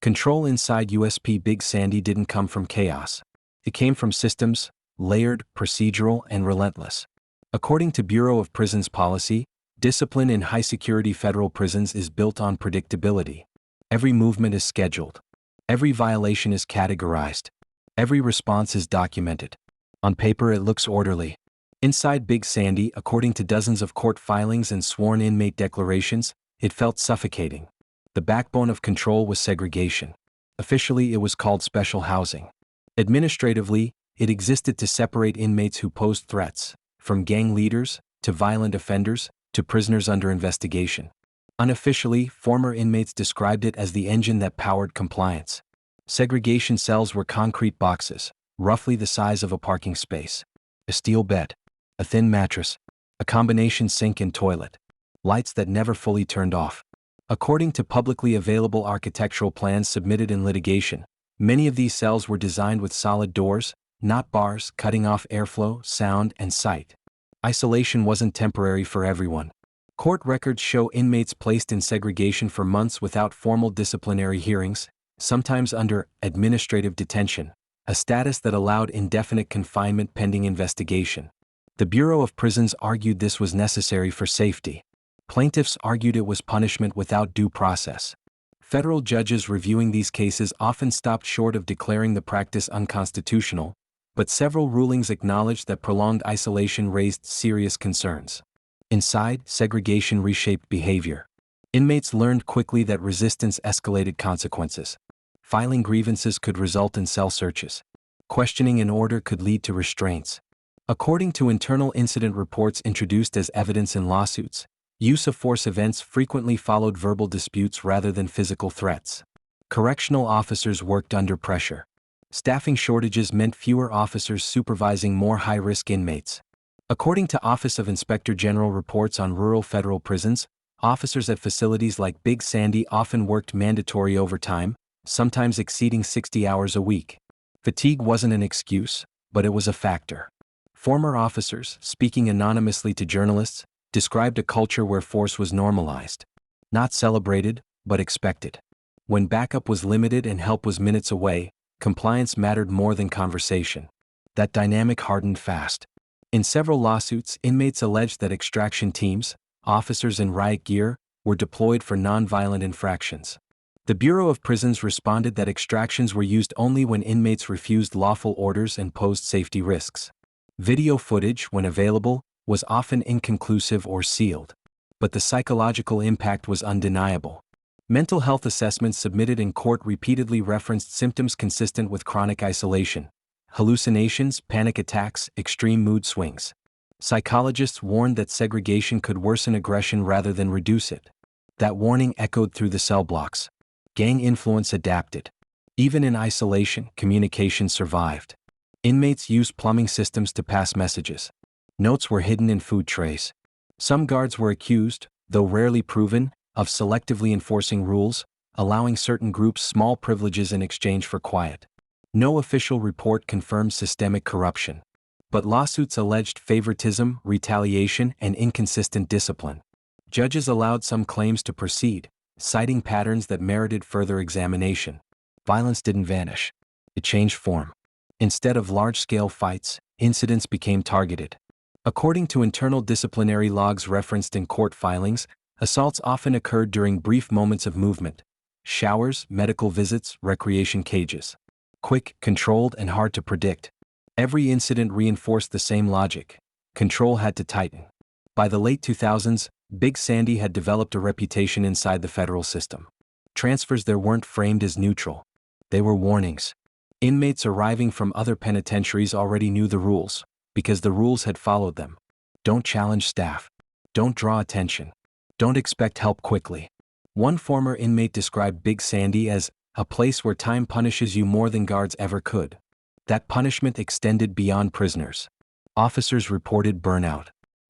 Control inside USP Big Sandy didn't come from chaos. It came from systems, layered, procedural, and relentless. According to Bureau of Prisons policy, discipline in high-security federal prisons is built on predictability. Every movement is scheduled. Every violation is categorized. Every response is documented. On paper it looks orderly. Inside Big Sandy, according to dozens of court filings and sworn inmate declarations, it felt suffocating. The backbone of control was segregation. Officially, it was called special housing. Administratively, it existed to separate inmates who posed threats, from gang leaders, to violent offenders, to prisoners under investigation. Unofficially, former inmates described it as the engine that powered compliance. Segregation cells were concrete boxes, roughly the size of a parking space. A steel bed, a thin mattress, a combination sink and toilet, lights that never fully turned off. According to publicly available architectural plans submitted in litigation, many of these cells were designed with solid doors, not bars, cutting off airflow, sound, and sight. Isolation wasn't temporary for everyone. Court records show inmates placed in segregation for months without formal disciplinary hearings, sometimes under administrative detention, a status that allowed indefinite confinement pending investigation. The Bureau of Prisons argued this was necessary for safety. Plaintiffs argued it was punishment without due process. Federal judges reviewing these cases often stopped short of declaring the practice unconstitutional, but several rulings acknowledged that prolonged isolation raised serious concerns. Inside, segregation reshaped behavior. Inmates learned quickly that resistance escalated consequences. Filing grievances could result in cell searches. Questioning an order could lead to restraints. According to internal incident reports introduced as evidence in lawsuits, use of force events frequently followed verbal disputes rather than physical threats. Correctional officers worked under pressure. Staffing shortages meant fewer officers supervising more high-risk inmates. According to Office of Inspector General reports on rural federal prisons, officers at facilities like Big Sandy often worked mandatory overtime, sometimes exceeding 60 hours a week. Fatigue wasn't an excuse, but it was a factor. Former officers, speaking anonymously to journalists, described a culture where force was normalized. Not celebrated, but expected. When backup was limited and help was minutes away, compliance mattered more than conversation. That dynamic hardened fast. In several lawsuits, inmates alleged that extraction teams, officers in riot gear, were deployed for nonviolent infractions. The Bureau of Prisons responded that extractions were used only when inmates refused lawful orders and posed safety risks. Video footage, when available, was often inconclusive or sealed. But the psychological impact was undeniable. Mental health assessments submitted in court repeatedly referenced symptoms consistent with chronic isolation: hallucinations, panic attacks, extreme mood swings. Psychologists warned that segregation could worsen aggression rather than reduce it. That warning echoed through the cell blocks. Gang influence adapted. Even in isolation, communication survived. Inmates used plumbing systems to pass messages. Notes were hidden in food trays. Some guards were accused, though rarely proven, of selectively enforcing rules, allowing certain groups small privileges in exchange for quiet. No official report confirmed systemic corruption. But lawsuits alleged favoritism, retaliation, and inconsistent discipline. Judges allowed some claims to proceed, citing patterns that merited further examination. Violence didn't vanish. It changed form. Instead of large-scale fights, incidents became targeted. According to internal disciplinary logs referenced in court filings, assaults often occurred during brief moments of movement: showers, medical visits, recreation cages. Quick, controlled, and hard to predict. Every incident reinforced the same logic: control had to tighten. By the late 2000s, Big Sandy had developed a reputation inside the federal system. Transfers there weren't framed as neutral. They were warnings. Inmates arriving from other penitentiaries already knew the rules, because the rules had followed them. Don't challenge staff. Don't draw attention. Don't expect help quickly. One former inmate described Big Sandy as a place where time punishes you more than guards ever could. That punishment extended beyond prisoners. Officers reported burnout.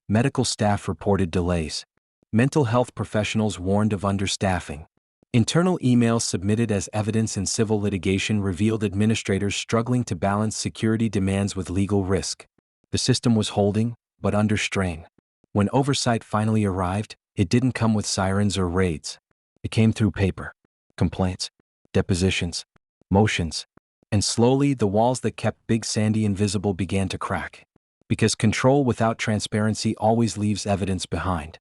Medical staff reported delays. Mental health professionals warned of understaffing. Internal emails submitted as evidence in civil litigation revealed administrators struggling to balance security demands with legal risk. The system was holding, but under strain. When Oversight finally arrived, it didn't come with sirens or raids. It came through paper, complaints, depositions, motions, and slowly the walls that kept Big Sandy invisible began to crack. Because control without transparency always leaves evidence behind.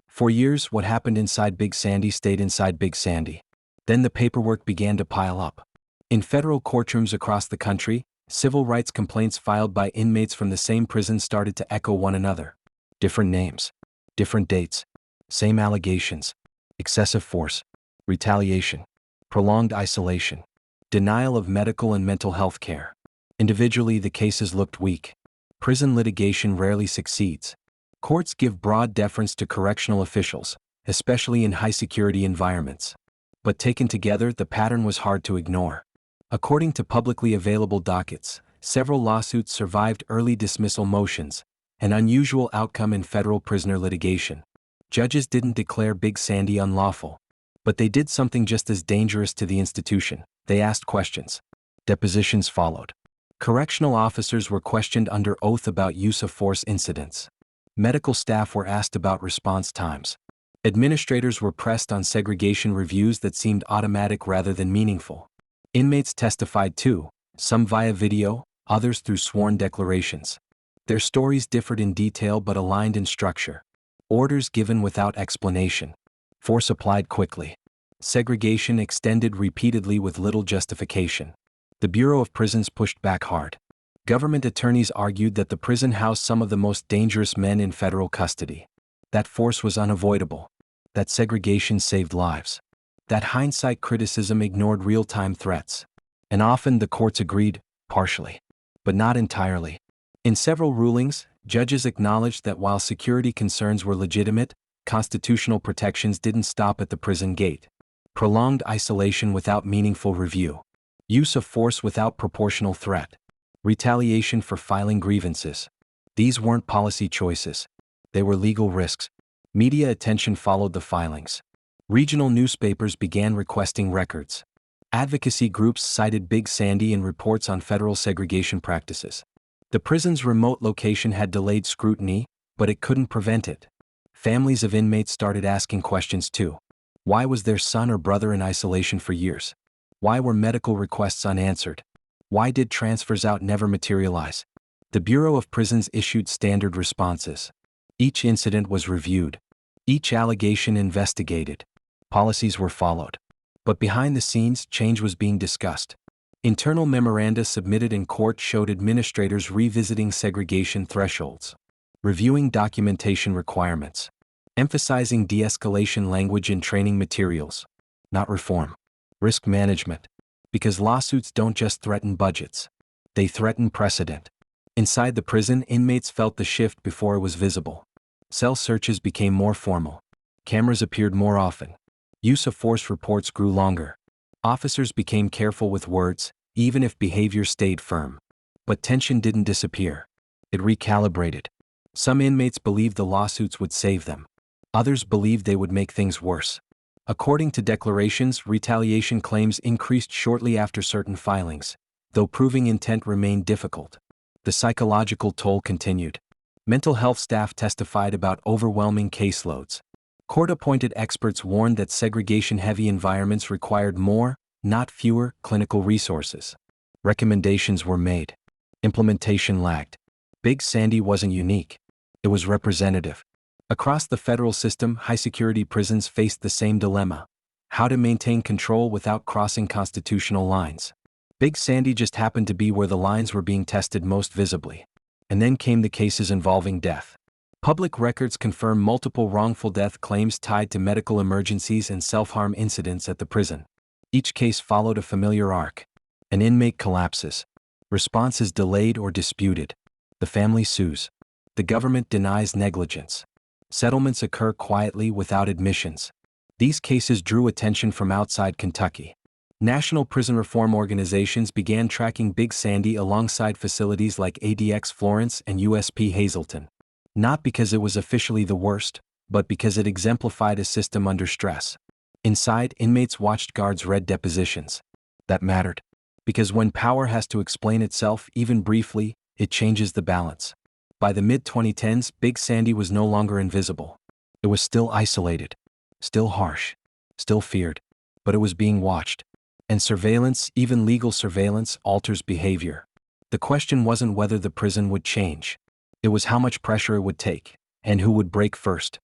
For years, what happened inside Big Sandy stayed inside Big Sandy. Then the paperwork began to pile up. In federal courtrooms across the country, civil rights complaints filed by inmates from the same prison started to echo one another. Different names, different dates, same allegations: excessive force, retaliation, prolonged isolation, denial of medical and mental health care. Individually, the cases looked weak. Prison litigation rarely succeeds. Courts give broad deference to correctional officials, especially in high-security environments. But taken together, the pattern was hard to ignore. According to publicly available dockets, several lawsuits survived early dismissal motions, an unusual outcome in federal prisoner litigation. Judges didn't declare Big Sandy unlawful, but they did something just as dangerous to the institution. They asked questions. Depositions followed. Correctional officers were questioned under oath about use of force incidents. Medical staff were asked about response times. Administrators were pressed on segregation reviews that seemed automatic rather than meaningful. Inmates testified too, some via video, others through sworn declarations. Their stories differed in detail but aligned in structure. Orders given without explanation. Force applied quickly. Segregation extended repeatedly with little justification. The Bureau of Prisons pushed back hard. Government attorneys argued that the prison housed some of the most dangerous men in federal custody. That force was unavoidable. That segregation saved lives. That hindsight criticism ignored real-time threats. And often the courts agreed, partially, but not entirely. In several rulings, judges acknowledged that while security concerns were legitimate, constitutional protections didn't stop at the prison gate. Prolonged isolation without meaningful review. Use of force without proportional threat. Retaliation for filing grievances. These weren't policy choices. They were legal risks. Media attention followed the filings. Regional newspapers began requesting records. Advocacy groups cited Big Sandy in reports on federal segregation practices. The prison's remote location had delayed scrutiny, but it couldn't prevent it. Families of inmates started asking questions too. Why was their son or brother in isolation for years? Why were medical requests unanswered? Why did transfers out never materialize? The Bureau of Prisons issued standard responses. Each incident was reviewed. Each allegation investigated. Policies were followed. But behind the scenes, change was being discussed. Internal memoranda submitted in court showed administrators revisiting segregation thresholds, reviewing documentation requirements, emphasizing de-escalation language in training materials. Not reform. Risk management. Because lawsuits don't just threaten budgets. They threaten precedent. Inside the prison, inmates felt the shift before it was visible. Cell searches became more formal. Cameras appeared more often. Use of force reports grew longer. Officers became careful with words, even if behavior stayed firm. But tension didn't disappear. It recalibrated. Some inmates believed the lawsuits would save them. Others believed they would make things worse. According to declarations, retaliation claims increased shortly after certain filings, though proving intent remained difficult. The psychological toll continued. Mental health staff testified about overwhelming caseloads. Court-appointed experts warned that segregation-heavy environments required more, not fewer, clinical resources. Recommendations were made. Implementation lagged. Big Sandy wasn't unique. It was representative. Across the federal system, high-security prisons faced the same dilemma: how to maintain control without crossing constitutional lines. Big Sandy just happened to be where the lines were being tested most visibly. And then came the cases involving death. Public records confirm multiple wrongful death claims tied to medical emergencies and self-harm incidents at the prison. Each case followed a familiar arc. An inmate collapses. Response is delayed or disputed. The family sues. The government denies negligence. Settlements occur quietly without admissions. These cases drew attention from outside Kentucky. National prison reform organizations began tracking Big Sandy alongside facilities like ADX Florence and USP Hazleton. Not because it was officially the worst, but because it exemplified a system under stress. Inside, inmates watched guards read depositions. That mattered. Because when power has to explain itself, even briefly, it changes the balance. By the mid-2010s, Big Sandy was no longer invisible. It was still isolated, still harsh, still feared, but it was being watched. And surveillance, even legal surveillance, alters behavior. The question wasn't whether the prison would change. It was how much pressure it would take, and who would break first.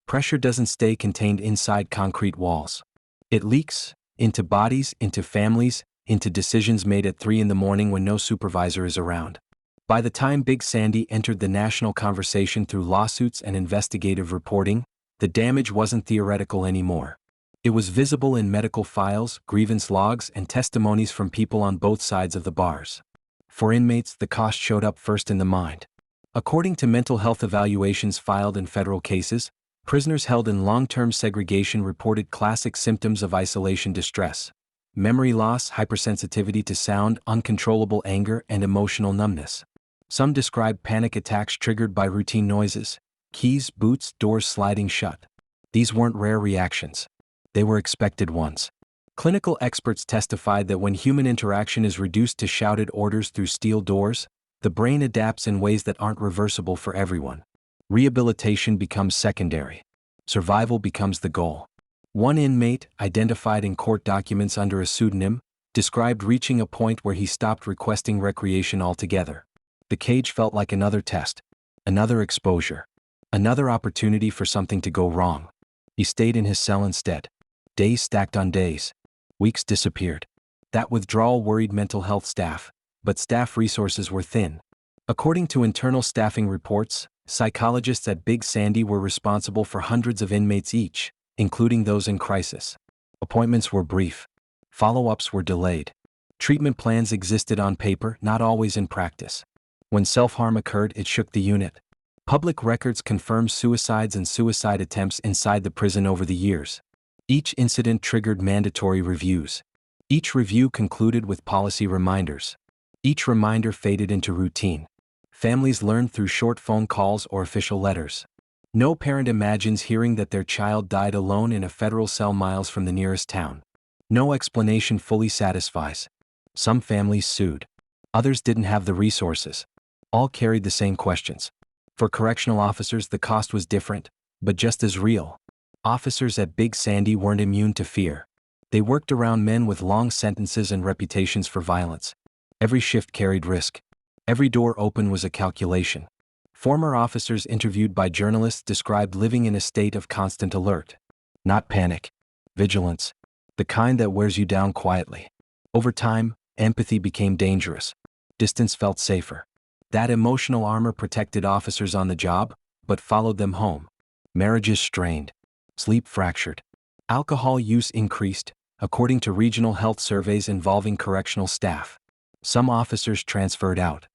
Pressure doesn't stay contained inside concrete walls. It leaks into bodies, into families, into decisions made at 3 a.m. when no supervisor is around. By the time Big Sandy entered the national conversation through lawsuits and investigative reporting, the damage wasn't theoretical anymore. It was visible in medical files, grievance logs, and testimonies from people on both sides of the bars. For inmates, the cost showed up first in the mind. According to mental health evaluations filed in federal cases, prisoners held in long-term segregation reported classic symptoms of isolation distress: memory loss, hypersensitivity to sound, uncontrollable anger, and emotional numbness. Some described panic attacks triggered by routine noises: keys, boots, doors sliding shut. These weren't rare reactions. They were expected ones. Clinical experts testified that when human interaction is reduced to shouted orders through steel doors, the brain adapts in ways that aren't reversible for everyone. Rehabilitation becomes secondary. Survival becomes the goal. One inmate, identified in court documents under a pseudonym, described reaching a point where he stopped requesting recreation altogether. The cage felt like another test, another exposure, another opportunity for something to go wrong. He stayed in his cell instead. Days stacked on days. Weeks disappeared. That withdrawal worried mental health staff, but staff resources were thin. According to internal staffing reports, psychologists at Big Sandy were responsible for hundreds of inmates each, including those in crisis. Appointments were brief. Follow-ups were delayed. Treatment plans existed on paper, not always in practice. When self-harm occurred, it shook the unit. Public records confirmed suicides and suicide attempts inside the prison over the years. Each incident triggered mandatory reviews. Each review concluded with policy reminders. Each reminder faded into routine. Families learned through short phone calls or official letters. No parent imagines hearing that their child died alone in a federal cell miles from the nearest town. No explanation fully satisfies. Some families sued. Others didn't have the resources. All carried the same questions. For correctional officers, the cost was different, but just as real. Officers at Big Sandy weren't immune to fear. They worked around men with long sentences and reputations for violence. Every shift carried risk. Every door open was a calculation. Former officers interviewed by journalists described living in a state of constant alert. Not panic. Vigilance. The kind that wears you down quietly. Over time, empathy became dangerous. Distance felt safer. That emotional armor protected officers on the job, but followed them home. Marriages strained. Sleep fractured. Alcohol use increased, according to regional health surveys involving correctional staff. Some officers transferred out.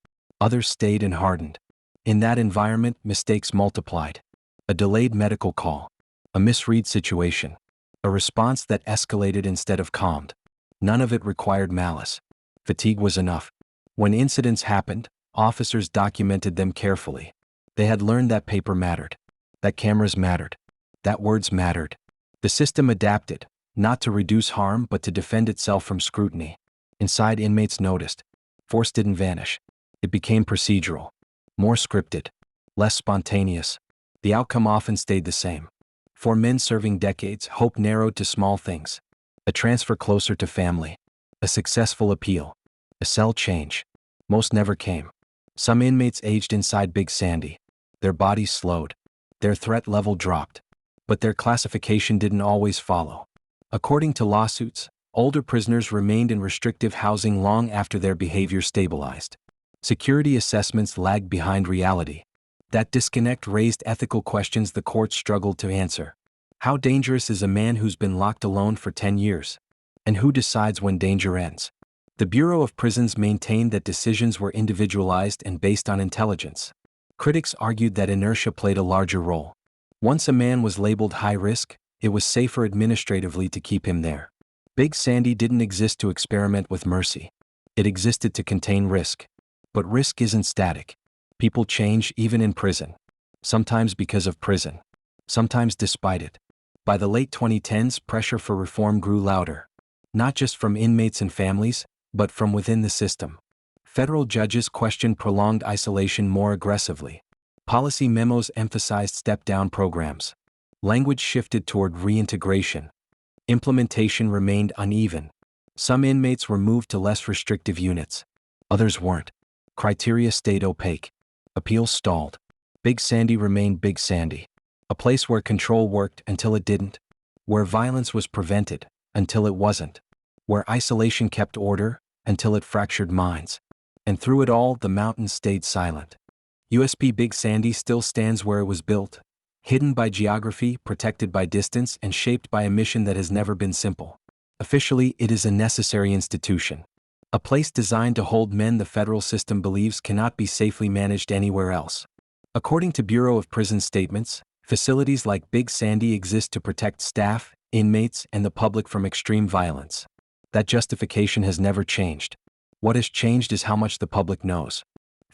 Others stayed and hardened. In that environment, mistakes multiplied. A delayed medical call. A misread situation. A response that escalated instead of calmed. None of it required malice. Fatigue was enough. When incidents happened, officers documented them carefully. They had learned that paper mattered. That cameras mattered. That words mattered. The system adapted, not to reduce harm but to defend itself from scrutiny. Inside, inmates noticed. Force didn't vanish. It became procedural. More scripted. Less spontaneous. The outcome often stayed the same. For men serving decades, hope narrowed to small things. A transfer closer to family. A successful appeal. A cell change. Most never came. Some inmates aged inside Big Sandy. Their bodies slowed. Their threat level dropped. But their classification didn't always follow. According to lawsuits, older prisoners remained in restrictive housing long after their behavior stabilized. Security assessments lagged behind reality. That disconnect raised ethical questions the courts struggled to answer. How dangerous is a man who's been locked alone for 10 years? And who decides when danger ends? The Bureau of Prisons maintained that decisions were individualized and based on intelligence. Critics argued that inertia played a larger role. Once a man was labeled high risk, it was safer administratively to keep him there. Big Sandy didn't exist to experiment with mercy. It existed to contain risk. But risk isn't static. People change even in prison. Sometimes because of prison. Sometimes despite it. By the late 2010s, pressure for reform grew louder. Not just from inmates and families, but from within the system. Federal judges questioned prolonged isolation more aggressively. Policy memos emphasized step-down programs. Language shifted toward reintegration. Implementation remained uneven. Some inmates were moved to less restrictive units. Others weren't. Criteria stayed opaque. Appeals stalled. Big Sandy remained Big Sandy. A place where control worked until it didn't. Where violence was prevented until it wasn't. Where isolation kept order until it fractured minds. And through it all, the mountains stayed silent. USP Big Sandy still stands where it was built, hidden by geography, protected by distance, and shaped by a mission that has never been simple. Officially, it is a necessary institution. A place designed to hold men the federal system believes cannot be safely managed anywhere else. According to Bureau of Prison statements, facilities like Big Sandy exist to protect staff, inmates, and the public from extreme violence. That justification has never changed. What has changed is how much the public knows.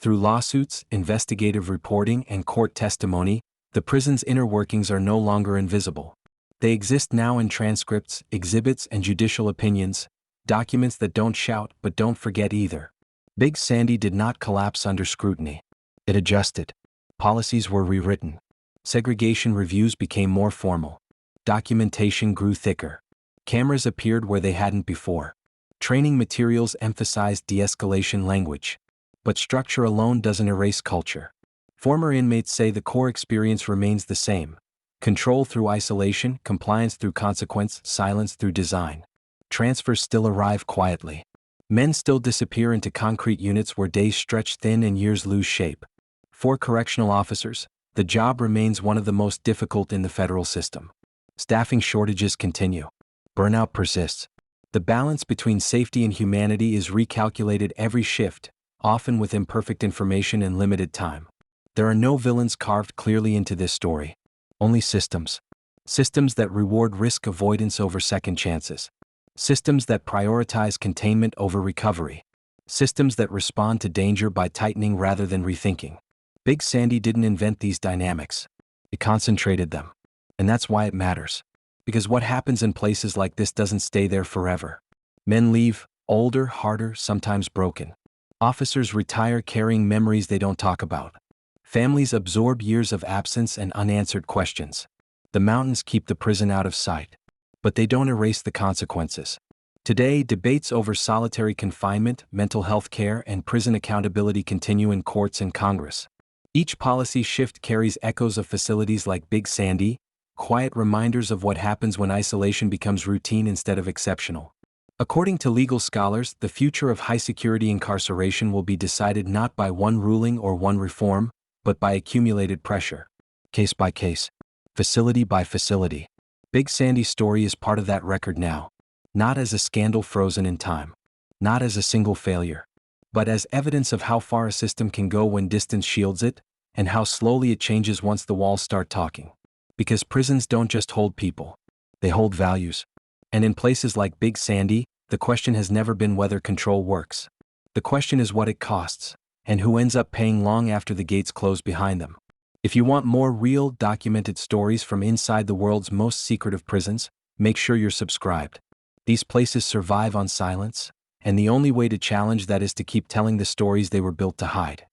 Through lawsuits, investigative reporting, and court testimony, the prison's inner workings are no longer invisible. They exist now in transcripts, exhibits, and judicial opinions, documents that don't shout but don't forget either. Big Sandy did not collapse under scrutiny. It adjusted. Policies were rewritten. Segregation reviews became more formal. Documentation grew thicker. Cameras appeared where they hadn't before. Training materials emphasized de-escalation language. But structure alone doesn't erase culture. Former inmates say the core experience remains the same. Control through isolation, compliance through consequence, silence through design. Transfers still arrive quietly. Men still disappear into concrete units where days stretch thin and years lose shape. For correctional officers, the job remains one of the most difficult in the federal system. Staffing shortages continue. Burnout persists. The balance between safety and humanity is recalculated every shift, often with imperfect information and limited time. There are no villains carved clearly into this story. Only systems. Systems that reward risk avoidance over second chances. Systems that prioritize containment over recovery. Systems that respond to danger by tightening rather than rethinking. Big Sandy didn't invent these dynamics. It concentrated them. And that's why it matters. Because what happens in places like this doesn't stay there forever. Men leave, older, harder, sometimes broken. Officers retire carrying memories they don't talk about. Families absorb years of absence and unanswered questions. The mountains keep the prison out of sight. But they don't erase the consequences. Today, debates over solitary confinement, mental health care, and prison accountability continue in courts and Congress. Each policy shift carries echoes of facilities like Big Sandy, quiet reminders of what happens when isolation becomes routine instead of exceptional. According to legal scholars, the future of high-security incarceration will be decided not by one ruling or one reform, but by accumulated pressure. Case by case. Facility by facility. Big Sandy's story is part of that record now. Not as a scandal frozen in time. Not as a single failure. But as evidence of how far a system can go when distance shields it, and how slowly it changes once the walls start talking. Because prisons don't just hold people. They hold values. And in places like Big Sandy, the question has never been whether control works. The question is what it costs, and who ends up paying long after the gates close behind them. If you want more real, documented stories from inside the world's most secretive prisons, make sure you're subscribed. These places survive on silence, and the only way to challenge that is to keep telling the stories they were built to hide.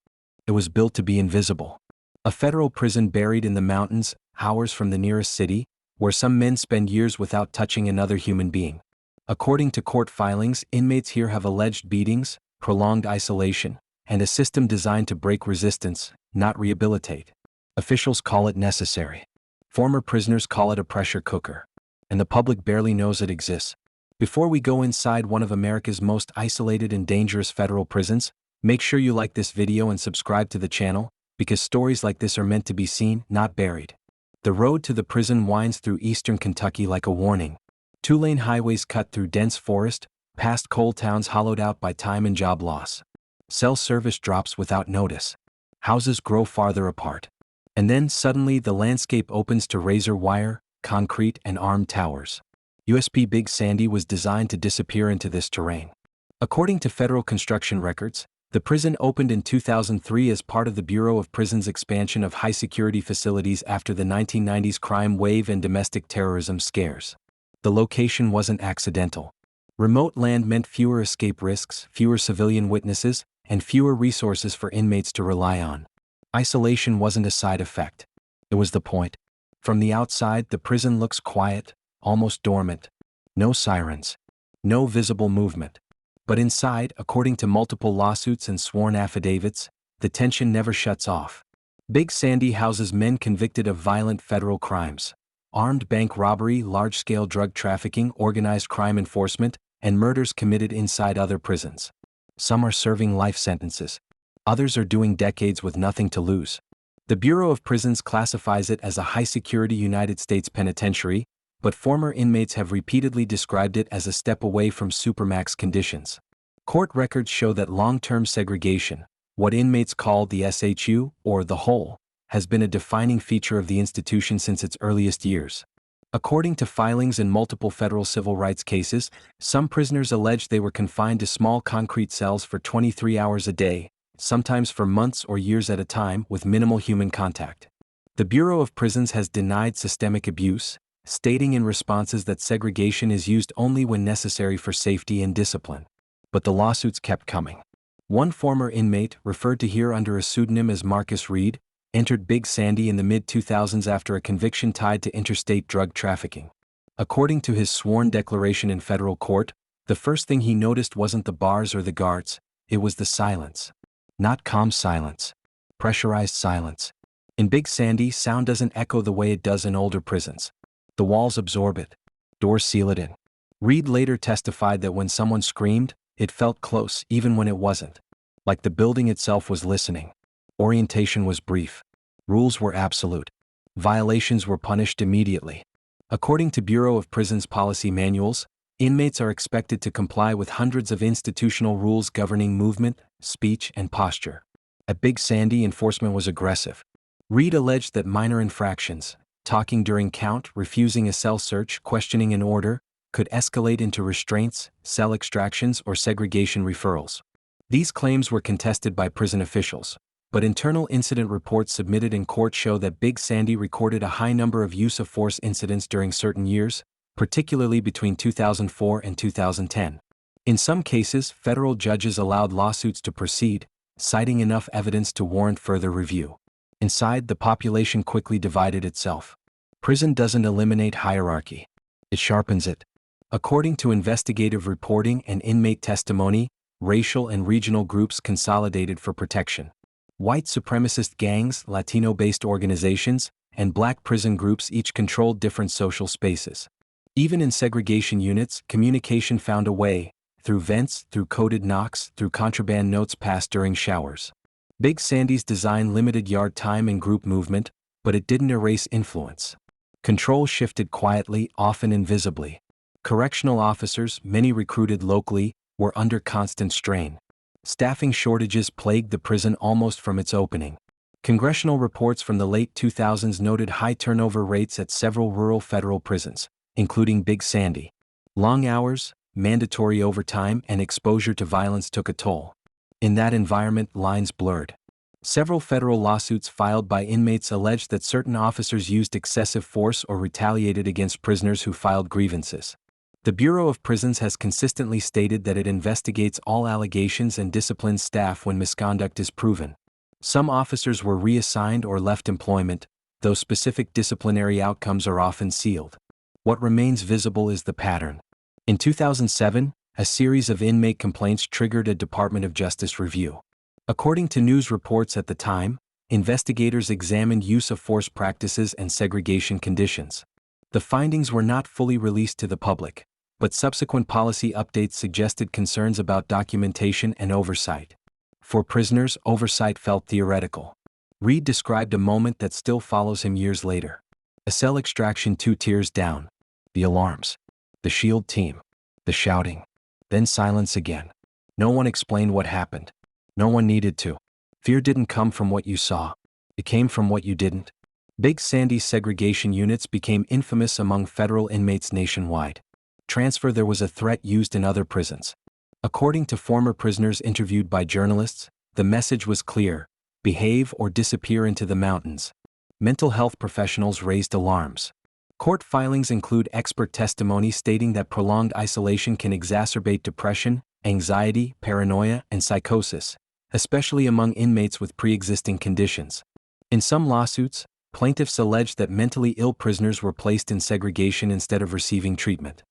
It was built to be invisible. A federal prison buried in the mountains, hours from the nearest city, where some men spend years without touching another human being. According to court filings, inmates here have alleged beatings, prolonged isolation, and a system designed to break resistance, not rehabilitate. Officials call it necessary. Former prisoners call it a pressure cooker. And the public barely knows it exists. Before we go inside one of America's most isolated and dangerous federal prisons, make sure you like this video and subscribe to the channel, because stories like this are meant to be seen, not buried. The road to the prison winds through eastern Kentucky like a warning. Two-lane highways cut through dense forest, past coal towns hollowed out by time and job loss. Cell service drops without notice. Houses grow farther apart. And then suddenly the landscape opens to razor wire, concrete, and armed towers. USP Big Sandy was designed to disappear into this terrain. According to federal construction records, the prison opened in 2003 as part of the Bureau of Prisons' expansion of high-security facilities after the 1990s crime wave and domestic terrorism scares. The location wasn't accidental. Remote land meant fewer escape risks, fewer civilian witnesses, and fewer resources for inmates to rely on. Isolation wasn't a side effect. It was the point. From the outside, the prison looks quiet, almost dormant. No sirens. No visible movement. But inside, according to multiple lawsuits and sworn affidavits, the tension never shuts off. Big Sandy houses men convicted of violent federal crimes: armed bank robbery, large-scale drug trafficking, organized crime enforcement, and murders committed inside other prisons. Some are serving life sentences. Others are doing decades with nothing to lose. The Bureau of Prisons classifies it as a high-security United States penitentiary, but former inmates have repeatedly described it as a step away from supermax conditions. Court records show that long-term segregation, what inmates call the SHU, or the hole, has been a defining feature of the institution since its earliest years. According to filings in multiple federal civil rights cases, some prisoners alleged they were confined to small concrete cells for 23 hours a day, sometimes for months or years at a time, with minimal human contact. The Bureau of Prisons has denied systemic abuse, stating in responses that segregation is used only when necessary for safety and discipline. But the lawsuits kept coming. One former inmate, referred to here under a pseudonym as Marcus Reed, entered Big Sandy in the mid-2000s after a conviction tied to interstate drug trafficking. According to his sworn declaration in federal court, the first thing he noticed wasn't the bars or the guards, it was the silence. Not calm silence. Pressurized silence. In Big Sandy, sound doesn't echo the way it does in older prisons. The walls absorb it. Doors seal it in. Reed later testified that when someone screamed, it felt close even when it wasn't. Like the building itself was listening. Orientation was brief. Rules were absolute. Violations were punished immediately. According to Bureau of Prisons policy manuals, inmates are expected to comply with hundreds of institutional rules governing movement, speech, and posture. At Big Sandy, enforcement was aggressive. Reed alleged that minor infractions, talking during count, refusing a cell search, questioning an order, could escalate into restraints, cell extractions, or segregation referrals. These claims were contested by prison officials, but internal incident reports submitted in court show that Big Sandy recorded a high number of use of force incidents during certain years, particularly between 2004 and 2010. In some cases, federal judges allowed lawsuits to proceed, citing enough evidence to warrant further review. Inside, the population quickly divided itself. Prison doesn't eliminate hierarchy. It sharpens it. According to investigative reporting and inmate testimony, racial and regional groups consolidated for protection. White supremacist gangs, Latino-based organizations, and black prison groups each controlled different social spaces. Even in segregation units, communication found a way, through vents, through coded knocks, through contraband notes passed during showers. Big Sandy's design limited yard time and group movement, but it didn't erase influence. Control shifted quietly, often invisibly. Correctional officers, many recruited locally, were under constant strain. Staffing shortages plagued the prison almost from its opening. Congressional reports from the late 2000s noted high turnover rates at several rural federal prisons, including Big Sandy. Long hours, mandatory overtime, and exposure to violence took a toll. In that environment, lines blurred. Several federal lawsuits filed by inmates alleged that certain officers used excessive force or retaliated against prisoners who filed grievances. The Bureau of Prisons has consistently stated that it investigates all allegations and disciplines staff when misconduct is proven. Some officers were reassigned or left employment, though specific disciplinary outcomes are often sealed. What remains visible is the pattern. In 2007, a series of inmate complaints triggered a Department of Justice review. According to news reports at the time, investigators examined use of force practices and segregation conditions. The findings were not fully released to the public, but subsequent policy updates suggested concerns about documentation and oversight. For prisoners, oversight felt theoretical. Reed described a moment that still follows him years later. A cell extraction 2 tiers down. The alarms. The SHIELD team. The shouting. Then silence again. No one explained what happened. No one needed to. Fear didn't come from what you saw. It came from what you didn't. Big Sandy's segregation units became infamous among federal inmates nationwide. Transfer: there was a threat used in other prisons. According to former prisoners interviewed by journalists, the message was clear: behave or disappear into the mountains. Mental health professionals raised alarms. Court filings include expert testimony stating that prolonged isolation can exacerbate depression, anxiety, paranoia, and psychosis, especially among inmates with pre-existing conditions. In some lawsuits, plaintiffs alleged that mentally ill prisoners were placed in segregation instead of receiving treatment.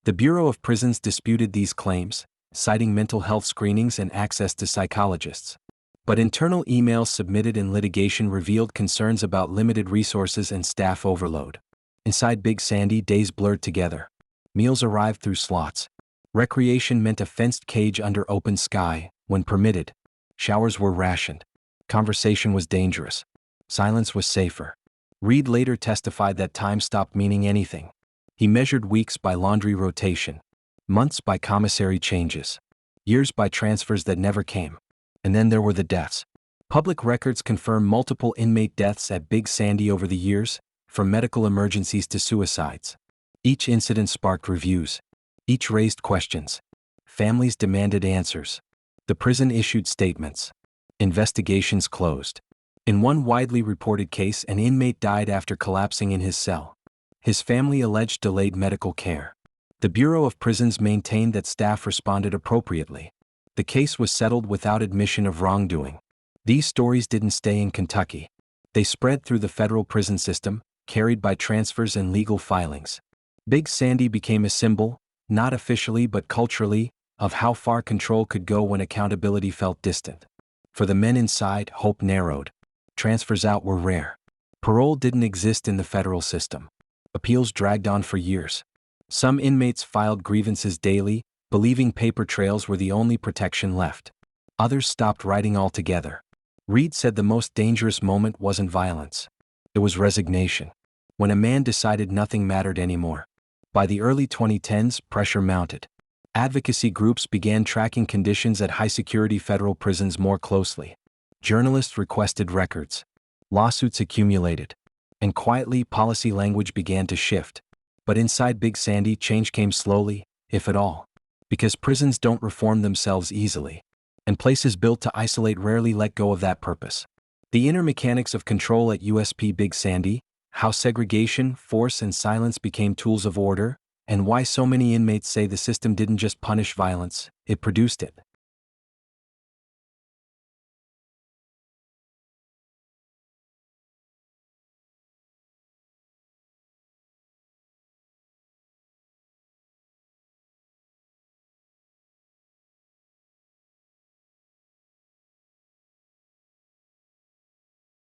The Bureau of Prisons disputed these claims, citing mental health screenings and access to psychologists. But internal emails submitted in litigation revealed concerns about limited resources and staff overload. Inside Big Sandy, days blurred together. Meals arrived through slots. Recreation meant a fenced cage under open sky, when permitted. Showers were rationed. Conversation was dangerous. Silence was safer. Reed later testified that time stopped meaning anything. He measured weeks by laundry rotation, months by commissary changes, years by transfers that never came. And then there were the deaths. Public records confirm multiple inmate deaths at Big Sandy over the years, from medical emergencies to suicides. Each incident sparked reviews. Each raised questions. Families demanded answers. The prison issued statements. Investigations closed. In one widely reported case, an inmate died after collapsing in his cell. His family alleged delayed medical care. The Bureau of Prisons maintained that staff responded appropriately. The case was settled without admission of wrongdoing. These stories didn't stay in Kentucky. They spread through the federal prison system, carried by transfers and legal filings. Big Sandy became a symbol, not officially but culturally, of how far control could go when accountability felt distant. For the men inside, hope narrowed. Transfers out were rare. Parole didn't exist in the federal system. Appeals dragged on for years. Some inmates filed grievances daily, believing paper trails were the only protection left. Others stopped writing altogether. Reed said the most dangerous moment wasn't violence. It was resignation. When a man decided nothing mattered anymore. By the early 2010s, pressure mounted. Advocacy groups began tracking conditions at high-security federal prisons more closely. Journalists requested records. Lawsuits accumulated. And quietly, policy language began to shift. But inside Big Sandy, change came slowly, if at all. Because prisons don't reform themselves easily. And places built to isolate rarely let go of that purpose. The inner mechanics of control at USP Big Sandy, how segregation, force, and silence became tools of order, and why so many inmates say the system didn't just punish violence, it produced it.